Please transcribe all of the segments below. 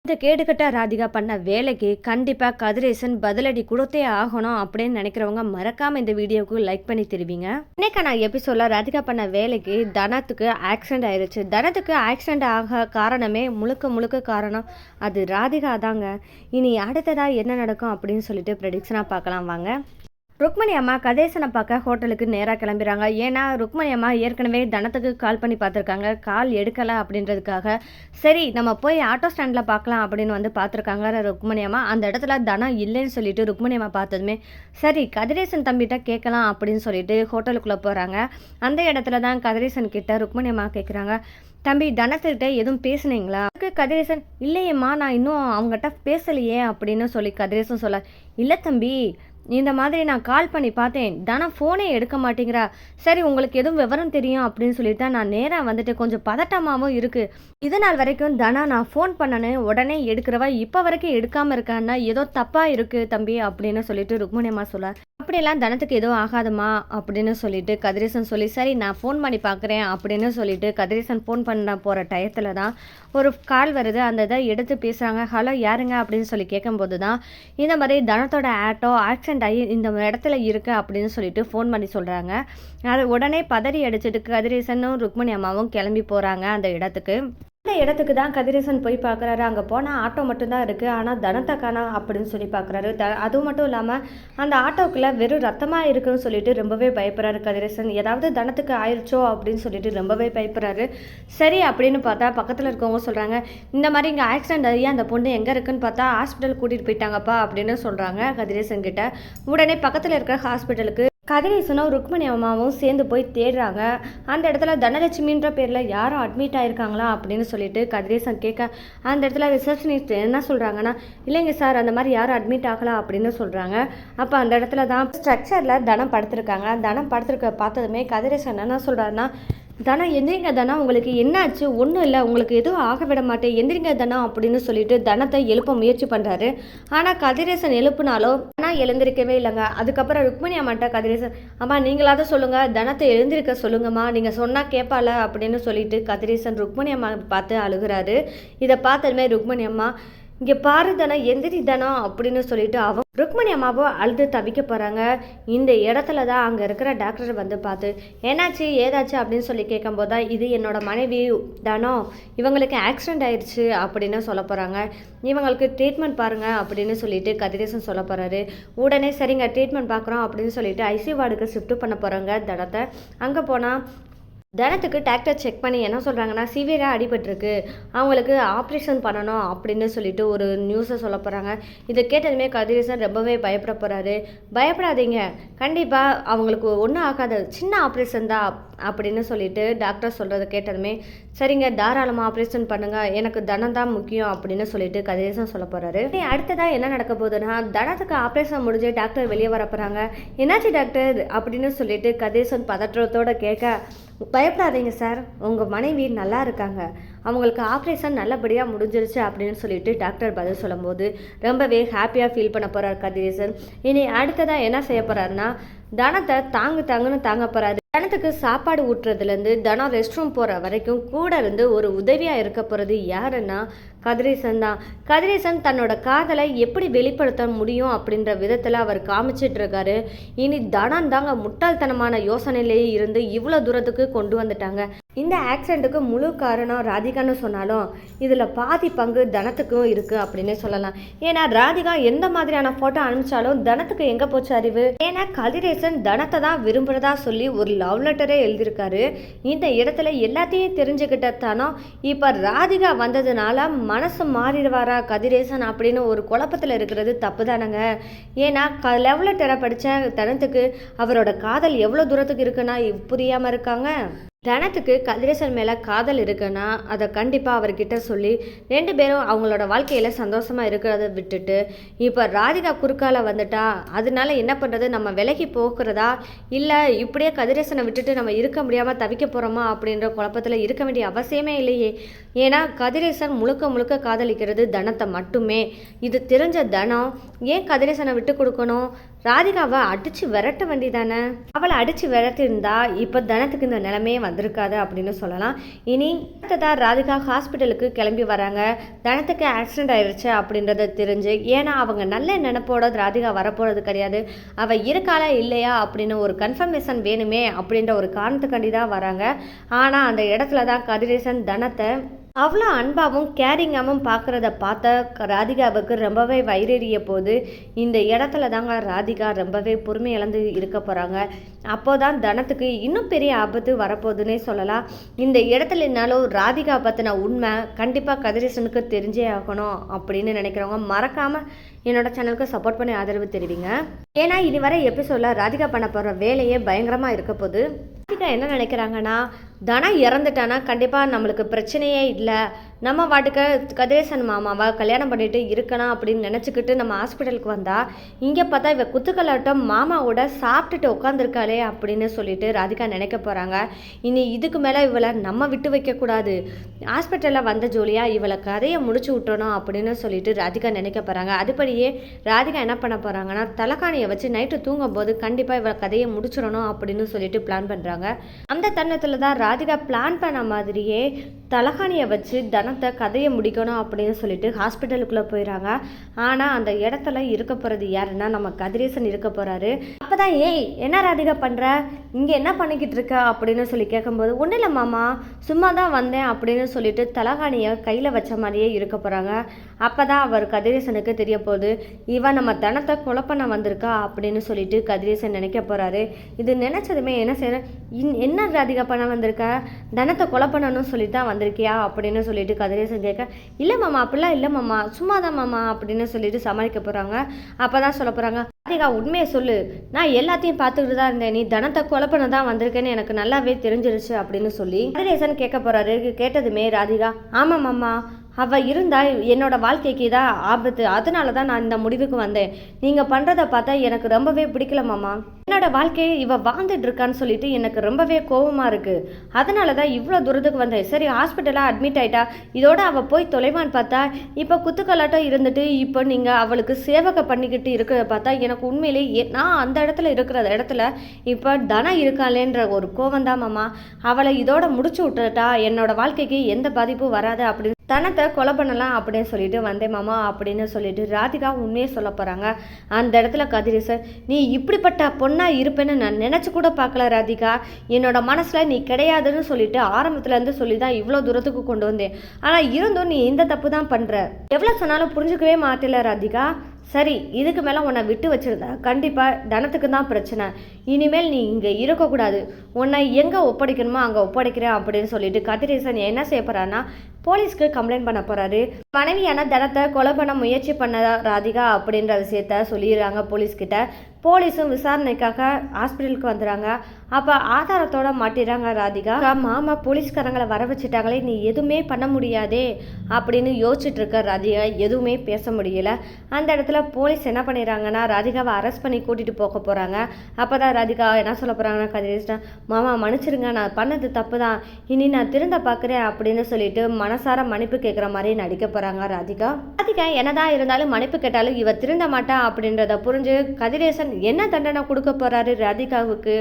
இந்த கேடுகட்ட ராதிகா பண்ண வேலைக்கு கண்டிப்பாக கதிரேசன் பதிலடி கொடுத்தே ஆகணும் அப்படின்னு நினைக்கிறவங்க மறக்காமல் இந்த வீடியோவுக்கு லைக் பண்ணி தருவீங்க. இன்னைக்கு நான் எபிசோடில் ராதிகா பண்ண வேலைக்கு தனத்துக்கு ஆக்சிடென்ட் ஆயிடுச்சு. தனத்துக்கு ஆக்சிடென்ட் ஆக காரணமே முழுக்க முழுக்க காரணம் அது ராதிகா தாங்க. இனி அடுத்ததாக என்ன நடக்கும் அப்படின்னு சொல்லிட்டு ப்ரெடிக்ஷனாக பார்க்கலாம் வாங்க. ருக்மணி அம்மா கதிரேசனை பார்க்க ஹோட்டலுக்கு நேராக கிளம்பிடுறாங்க. ஏன்னா ருக்மணி அம்மா ஏற்கனவே தனத்துக்கு கால் பண்ணி பார்த்துருக்காங்க, கால் எடுக்கலை அப்படின்றதுக்காக. சரி நம்ம போய் ஆட்டோ ஸ்டாண்டில் பார்க்கலாம் அப்படின்னு வந்து பார்த்துருக்காங்க ருக்மணி அம்மா. அந்த இடத்துல தனம் இல்லைன்னு சொல்லிட்டு ருக்மணி அம்மா பார்த்ததுமே சரி கதிரேசன் தம்பிகிட்ட கேட்கலாம் அப்படின்னு சொல்லிட்டு ஹோட்டலுக்குள்ளே போகிறாங்க. அந்த இடத்துல தான் கதிரேசன் கிட்ட ருக்மணி அம்மா கேட்குறாங்க, தம்பி தனத்துக்கிட்ட எதுவும் பேசுனீங்களா? அதுக்கு கதிரேசன் இல்லையம்மா நான் இன்னும் அவங்ககிட்ட பேசலையே அப்படின்னு சொல்லி கதிரேசன் சொல்ல, இல்லை தம்பி இந்த மாதிரி நான் கால் பண்ணி பார்த்தேன், தனம் ஃபோனே எடுக்க மாட்டேங்கிறா. சரி உங்களுக்கு எதுவும் விவரம் தெரியும் அப்படின்னு சொல்லிட்டு தான் நான் நேராக வந்துட்டு கொஞ்சம் பதட்டமாகவும் இருக்குது. இது நாள் வரைக்கும் தனா நான் ஃபோன் பண்ணனு உடனே எடுக்கிறவா இப்போ வரைக்கும் எடுக்காமல் இருக்கான்னா ஏதோ தப்பாக இருக்குது தம்பி அப்படின்னு சொல்லிட்டு ருக்மணி அம்மா சொல்ல, அப்படியெல்லாம் தனத்துக்கு எதுவும் ஆகாதம்மா அப்படின்னு சொல்லிட்டு கதிரேசன் சொல்லி சரி நான் ஃபோன் பண்ணி பார்க்குறேன் அப்படின்னு சொல்லிட்டு கதிரேசன் ஃபோன் பண்ண போகிற டயத்தில் தான் ஒரு கால் வருது. அந்த இதை எடுத்து பேசுகிறாங்க. ஹலோ யாருங்க அப்படின்னு சொல்லி கேட்கும்போது தான் இந்த மாதிரி தனத்தோட ஆட்டோ ஆக்சிடென்ட் ஆகி இந்த இடத்துல இருக்கு அப்படின்னு சொல்லிட்டு ஃபோன் பண்ணி சொல்கிறாங்க. அது உடனே பதறி அடிச்சுட்டு கதிரேசனும் ருக்மணி அம்மாவும் கிளம்பி போகிறாங்க அந்த இடத்துக்கு. அந்த இடத்துக்கு தான் கதிரேசன் போய் பார்க்குறாரு. அங்கே போனால் ஆட்டோ மட்டும்தான் இருக்குது, ஆனால் தனத்தை காணா அப்படின்னு சொல்லி பார்க்குறாரு. அதுவும் மட்டும் இல்லாமல் அந்த ஆட்டோக்குள்ளே வெறும் ரத்தமாக இருக்குன்னு சொல்லிட்டு ரொம்பவே பயப்படுறாரு கதிரேசன். ஏதாவது தனத்துக்கு ஆயிடுச்சோ அப்படின்னு சொல்லிட்டு ரொம்பவே பயப்படுறாரு. சரி அப்படின்னு பார்த்தா பக்கத்தில் இருக்கவங்க சொல்கிறாங்க, இந்த மாதிரி இங்கே ஆக்சிடென்ட் ஆகி அந்த பொண்ணு எங்கே இருக்குன்னு பார்த்தா ஹாஸ்பிட்டல் கூட்டிகிட்டு போயிட்டாங்கப்பா அப்படின்னு சொல்கிறாங்க கதிரேசன் கிட்ட. உடனே பக்கத்தில் இருக்கிற ஹாஸ்பிட்டலுக்கு கதிரேசனும் ருக்மணி அம்மாவும் சேர்ந்து போய் தேடுறாங்க. அந்த இடத்துல தனலட்சுமின்ற பேரில் யாரும் அட்மிட் ஆகிருக்காங்களா அப்படின்னு சொல்லிட்டு கதிரேசன் கேட்க அந்த இடத்துல ரிசப்ஷனிஸ்ட் என்ன சொல்கிறாங்கன்னா, இல்லைங்க சார் அந்த மாதிரி யாரும் அட்மிட் ஆகலாம் அப்படின்னு சொல்கிறாங்க. அப்போ அந்த இடத்துல தான் ஸ்ட்ரக்சரில் தனம் படுத்திருக்காங்க. தனம் படுத்திருக்க பார்த்ததுமே கதிரேசன் என்ன சொல்கிறாருன்னா, தனம் எந்திரிங்க தனம் உங்களுக்கு என்னாச்சு? ஒன்றும் இல்லை, உங்களுக்கு எதுவும் ஆக விட மாட்டேன், எந்திரிங்க தனம் அப்படின்னு சொல்லிட்டு தனத்தை எழுப்ப முயற்சி பண்ணுறாரு. ஆனால் கதிரேசன் எழுப்புனாலும் ஆனால் எழுந்திருக்கவே இல்லைங்க. அதுக்கப்புறம் ருக்மணி அம்மாட்ட கதிரேசன், அம்மா நீங்களாவது சொல்லுங்கள், தனத்தை எழுந்திருக்க சொல்லுங்கம்மா, நீங்கள் சொன்னால் கேட்பால அப்படின்னு சொல்லிட்டு கதிரேசன் ருக்மணி அம்மா பார்த்து அழுகிறாரு. இதை பார்த்ததுமே ருக்மணி அம்மா, இங்கே பாரு தனம் எந்திரி தனம் அப்படின்னு சொல்லிட்டு அவன் ருக்மணி அம்மாவும் அழுது தவிக்க போகிறாங்க. இந்த இடத்துல தான் அங்கே இருக்கிற டாக்டர் வந்து பார்த்து என்னாச்சு ஏதாச்சு அப்படின்னு சொல்லி கேட்கும்போது தான் இது என்னோட மனைவி தனம், இவங்களுக்கு ஆக்சிடென்ட் ஆயிடுச்சு அப்படின்னு சொல்ல போகிறாங்க. இவங்களுக்கு ட்ரீட்மெண்ட் பாருங்கள் அப்படின்னு சொல்லிட்டு கதிரேசன் சொல்ல போகிறாரு. உடனே சரிங்க ட்ரீட்மெண்ட் பார்க்குறோம் அப்படின்னு சொல்லிட்டு ஐசியூ வார்டுக்கு ஷிஃப்ட் பண்ண போகிறாங்க தனத்தை. அங்கே போனால் தனத்துக்கு டாக்டர் செக் பண்ணி என்ன சொல்கிறாங்கன்னா, சிவியராக அடிபட்டிருக்கு, அவங்களுக்கு ஆப்ரேஷன் பண்ணணும் அப்படின்னு சொல்லிட்டு ஒரு நியூஸை சொல்ல போகிறாங்க. இதை கேட்டதுமே கதிரேசன் ரொம்பவே பயப்பட போகிறாரு. பயப்படாதீங்க, கண்டிப்பாக அவங்களுக்கு ஒன்றும் ஆகாது, சின்ன ஆப்ரேஷன் தான் அப்படின்னு சொல்லிட்டு டாக்டர் சொல்கிறத கேட்டதுமே சரிங்க தாராளமாக ஆப்ரேஷன் பண்ணுங்கள், எனக்கு தனம் தான் முக்கியம் அப்படின்னு சொல்லிட்டு கதிரேசன் சொல்ல போகிறாரு. அடுத்ததாக என்ன நடக்க போகுதுன்னா, தனத்துக்கு ஆப்ரேஷன் முடிஞ்சு டாக்டர் வெளியே வர போகிறாங்க. என்னாச்சு டாக்டர் அப்படின்னு சொல்லிட்டு கதிரேசன் பதற்றத்தோடு கேட்க, பயப்படாதீங்க சார், உங்கள் மனைவி நல்லா இருக்காங்க, அவங்களுக்கு ஆப்ரேஷன் நல்லபடியாக முடிஞ்சிருச்சு அப்படின்னு சொல்லிட்டு டாக்டர் பதில் சொல்லும்போது ரொம்பவே ஹாப்பியாக ஃபீல் பண்ண போகிறார் கதிரேசன். இனி அடுத்ததாக என்ன செய்ய போகிறாருன்னா, தனத்தை தாங்குன்னு தாங்க போகிறாரு. தனத்துக்கு சாப்பாடு ஊட்டுறதுலேருந்து தனம் ரெஸ்ட் ரூம் போகிற வரைக்கும் கூட இருந்து ஒரு உதவியாக இருக்க போகிறது யாருன்னா கதிரேசன் தான். கதிரேசன் தன்னோட காதலை எப்படி வெளிப்படுத்த முடியும் அப்படின்ற விதத்தில் அவர் காமிச்சிட்டு இருக்காரு. இனி தனம் தாங்க முட்டாள்தனமான யோசனையிலேயே இருந்து இவ்வளோ தூரத்துக்கு கொண்டு வந்துட்டாங்க. இந்த ஆக்சிடெண்ட்டுக்கு முழு காரணம் ராதிகான்னு சொன்னாலும் இதில் பாதி பங்கு தனத்துக்கும் இருக்குது அப்படின்னு சொல்லலாம். ஏன்னா ராதிகா எந்த மாதிரியான ஃபோட்டோ அனுப்பிச்சாலும் தனத்துக்கு எங்கே போச்சு அறிவு? ஏன்னா கதிரேசன் தனத்தை தான் விரும்புகிறதா சொல்லி ஒரு லவ் லெட்டரே எழுதியிருக்காரு. இந்த இடத்துல எல்லாத்தையும் தெரிஞ்சுக்கிட்ட தானோ இப்போ ராதிகா வந்ததுனால மனசு மாறிடுவாரா கதிரேசன் அப்படின்னு ஒரு குழப்பத்தில் இருக்கிறது தப்பு தானங்க. ஏன்னா லவ் லெட்டரை படித்த தனத்துக்கு அவரோட காதல் எவ்வளோ தூரத்துக்கு இருக்குன்னா புரியாமல் இருக்காங்க. தனத்துக்கு கதிரேசன் மேலே காதல் இருக்குன்னா அதை கண்டிப்பாக அவர்கிட்ட சொல்லி 2 பேரும் அவங்களோட வாழ்க்கையில் சந்தோஷமாக இருக்கிறத விட்டுட்டு இப்போ ராதிகா குறுக்கால வந்துட்டா அதனால என்ன பண்ணுறது, நம்ம விலகி போகிறதா இல்லை இப்படியே கதிரேசனை விட்டுட்டு நம்ம இருக்க முடியாமல் தவிக்க போகிறோமா அப்படின்ற குழப்பத்தில் இருக்க வேண்டிய அவசியமே இல்லையே. ஏன்னா கதிரேசன் முழுக்க முழுக்க காதலிக்கிறது தனத்தை மட்டுமே. இது தெரிஞ்ச தனம் ஏன் கதிரேசனை விட்டு கொடுக்கணும்? ராதிகாவை அடிச்சு விரட்ட வேண்டிதானே. அவளை அடிச்சு விரட்டிருந்தா இப்போ தனத்துக்கு இந்த நிலைமையே வந்திருக்காது அப்படின்னு சொல்லலாம். இனி தான் ராதிகா ஹாஸ்பிட்டலுக்கு கிளம்பி வராங்க. தனத்துக்கு ஆக்சிடென்ட் ஆயிடுச்சு அப்படின்றத தெரிஞ்சு, ஏன்னா அவங்க நல்ல நினைப்போட ராதிகா வரப்போறது கிடையாது. அவள் இருக்காளா இல்லையா அப்படின்னு ஒரு கன்ஃபர்மேஷன் வேணுமே அப்படின்ற ஒரு காரணத்துக்காண்டி தான் வராங்க. ஆனால் அந்த இடத்துல தான் கதிரேசன் தனத்தை அவ்வளோ அன்பாகவும் கேரிங்காகவும் பார்க்குறத பார்த்த ராதிகாவுக்கு ரொம்பவே வயிறெறிய போது இந்த இடத்துல தாங்க ராதிகா ரொம்பவே பொறுமை இழந்து இருக்க போகிறாங்க. அப்போ தான் தனத்துக்கு இன்னும் பெரிய ஆபத்து வரப்போகுதுன்னே சொல்லலாம். இந்த இடத்துல என்னாலும் ராதிகா பற்றின உண்மை கண்டிப்பாக கதிரேசனுக்கு தெரிஞ்சே ஆகணும் அப்படின்னு நினைக்கிறவங்க மறக்காமல் என்னோட சேனலுக்கு சப்போர்ட் பண்ணி ஆதரவு தெரிவிங்க. ஏன்னா இனி வர எபிசோடில் ராதிகா பண்ண போகிற வேலையே பயங்கரமாக இருக்க போகுது. ராதிகா என்ன நினைக்கிறாங்கன்னா, தனம் இறந்துட்டானா கண்டிப்பாக நம்மளுக்கு பிரச்சனையே இல்லை, நம்ம வாட்டுக்கு கதிரேசன் மாமாவை கல்யாணம் பண்ணிட்டு இருக்கலாம் அப்படின்னு நினச்சிக்கிட்டு நம்ம ஹாஸ்பிட்டலுக்கு வந்தால் இங்கே பார்த்தா இவ குத்துக்கலாட்டம் மாமாவோட சாப்பிட்டுட்டு உட்காந்துருக்காளே அப்படின்னு சொல்லிட்டு ராதிகா நினைக்க போகிறாங்க. இனி இதுக்கு மேலே இவளை நம்ம விட்டு வைக்கக்கூடாது, ஹாஸ்பிட்டலில் வந்த ஜோலியாக இவளை கதையை முடிச்சு விட்டணும் அப்படின்னு சொல்லிட்டு ராதிகா நினைக்க போகிறாங்க. அதுபடியே ராதிகா என்ன பண்ண போகிறாங்கன்னா, தலைக்காணியை வச்சு நைட்டு தூங்கும்போது கண்டிப்பாக இவளை கதையை முடிச்சிடணும் அப்படின்னு சொல்லிட்டு பிளான் பண்ணுறாங்க. அந்த தருணத்தில் தான் ராதிகா பிளான் பண்ண மாதிரியே தலைகாணியை வச்சு தனத்தை கதையை முடிக்கணும் அப்படின்னு சொல்லிட்டு ஹாஸ்பிட்டலுக்குள்ளே போயிடறாங்க. ஆனால் அந்த இடத்துல இருக்க போகிறது யாருன்னா நம்ம கதிரேசன் இருக்க போகிறாரு. அப்போ தான் ஏய் என்ன ராதிகா பண்ணுற, இங்கே என்ன பண்ணிக்கிட்டு இருக்க அப்படின்னு சொல்லி கேட்கும்போது, ஒன்றும் இல்லை மாமா சும்மா தான் வந்தேன் அப்படின்னு சொல்லிட்டு தலைகாணியை கையில் வச்ச மாதிரியே இருக்க போகிறாங்க. அப்போ தான் அவர் கதிரேசனுக்கு தெரிய போகுது, இவன் நம்ம தனத்தை கொலை பண்ண வந்திருக்கா அப்படின்னு சொல்லிட்டு கதிரேசன் நினைக்க போகிறாரு. இது நினச்சதுமே என்ன செய்யற, என்ன ராதிகா பண்ண வந்திருக்க, தனத்தை கொலை பண்ணணும்னு சொல்லிட்டு தான் வந்திருக்கியா அப்படின்னு சொல்லிட்டு கதிரேசன் கேட்க, இல்லை மாமா அப்படிலாம் இல்லை மாமா சும்மா தான் மாமா அப்படின்னு சொல்லிட்டு சமாளிக்க போகிறாங்க. அப்போ தான் சொல்ல போகிறாங்க, ராதிகா உண்மையை சொல்லு, நான் எல்லாத்தையும் பார்த்துக்கிட்டு தான் இருந்தேன், நீ தனத்தை கொலை பண்ண தான் வந்திருக்கேன்னு எனக்கு நல்லாவே தெரிஞ்சிருச்சு அப்படின்னு சொல்லி கதிரேசன் கேட்க போகிறாரு. கேட்டதுமே ராதிகா, ஆமாம் மாமா அவள் இருந்தால் என்னோடய வாழ்க்கைக்கு தான் ஆபத்து, அதனால தான் நான் இந்த முடிவுக்கு வந்தேன், நீங்கள் பண்ணுறதை பார்த்தா எனக்கு ரொம்பவே பிடிக்கல மாமா, என்னோட வாழ்க்கையை இவள் வாழ்ந்துட்டு இருக்கான்னு சொல்லிட்டு எனக்கு ரொம்பவே கோபமாக இருக்குது, அதனால தான் இவ்வளோ தூரத்துக்கு வந்தேன். சரி ஹாஸ்பிட்டலாக அட்மிட் ஆகிட்டா, இதோட அவள் போய் தொலைவான்னு பார்த்தா இப்போ குத்துக்கலாட்டம் இருந்துட்டு இப்போ நீங்கள் அவளுக்கு சேவகை பண்ணிக்கிட்டு இருக்கிறத பார்த்தா எனக்கு உண்மையிலே நான் அந்த இடத்துல இருக்கிற இடத்துல இப்போ தனம் இருக்காளேன்ற ஒரு கோவம் தான் மாமா, அவளை இதோட முடிச்சு விட்டுட்டா என்னோட வாழ்க்கைக்கு எந்த பாதிப்பும் வராது அப்படின்னு தனத்தை கொலை பண்ணலாம் அப்படின்னு சொல்லிட்டு வந்தேன் மாமா அப்படின்னு சொல்லிட்டு ராதிகா உண்மையே சொல்ல போகிறாங்க. அந்த இடத்துல கதிரேசன், நீ இப்படிப்பட்ட பொண்ணாக இருப்பேன்னு நான் நினச்சி கூட பார்க்கல ராதிகா, என்னோட மனசில் நீ கிடையாதுன்னு சொல்லிட்டு ஆரம்பத்துலேருந்து சொல்லி தான் இவ்வளோ தூரத்துக்கு கொண்டு வந்தேன், ஆனால் இருந்தும் நீ இந்த தப்பு தான் பண்ணுற, எவ்வளோ சொன்னாலும் புரிஞ்சுக்கவே மாட்டேல ராதிகா, சரி இதுக்கு மேலே உன்னை விட்டு வச்சிருந்தா கண்டிப்பாக தனத்துக்கு தான் பிரச்சனை, இனிமேல் நீ இங்கே இருக்கக்கூடாது, உன்னை எங்கே ஒப்படைக்கணுமோ அங்கே ஒப்படைக்கிறேன் அப்படின்னு சொல்லிட்டு கதிரேசன் என்ன செய்ய போகிறான்னா போலீஸ்க்கு கம்ப்ளைண்ட் பண்ண போகிறாரு. மனைவியான தனத்தை கொலை பண்ண முயற்சி பண்ண ராதிகா அப்படின்ற விஷயத்த சொல்லிடுறாங்க போலீஸ்கிட்ட. போலீஸும் விசாரணைக்காக ஹாஸ்பிட்டலுக்கு வந்துடுறாங்க. அப்போ ஆதாரத்தோட மாட்டிடுறாங்க ராதிகா. மாமா போலீஸ்காரங்களை வர வச்சுட்டாங்களே, நீ எதுவுமே பண்ண முடியாதே அப்படின்னு யோசிச்சுட்டு இருக்க ராதிகா எதுவுமே பேச முடியல. அந்த இடத்துல போலீஸ் என்ன பண்ணிடுறாங்கன்னா ராதிகாவை அரெஸ்ட் பண்ணி கூட்டிகிட்டு போக போகிறாங்க. அப்போ தான் ராதிகா என்ன சொல்ல போகிறாங்கன்னா, கதிரேசன் மாமா மன்னிச்சிருங்க, நான் பண்ணது தப்பு தான், இனி நான் திருந்த பார்க்குறேன் அப்படின்னு சொல்லிட்டு மனசார மன்னிப்பு கேட்குற மாதிரி நடிக்க போகிறாங்க ராதிகா. ராதிகா என்னதான் இருந்தாலும் மன்னிப்பு கேட்டாலும் இவ திருந்த மாட்டா அப்படின்றத புரிஞ்சு கதிரேசன் என்ன தண்டனை கொடுக்க போகிறாரு ராதிகாவுக்கு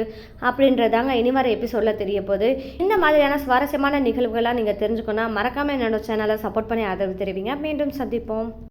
அப்படின்றதாங்க இனி வர எபிசோடில் தெரிய போகுது. இந்த மாதிரியான சுவாரஸ்யமான நிகழ்வுகளாக நீங்கள் தெரிஞ்சுக்கணும் மறக்காமல் என்னோட சேனலை சப்போர்ட் பண்ணி ஆதரவு தெரிவிங்க. மீண்டும் சந்திப்போம்.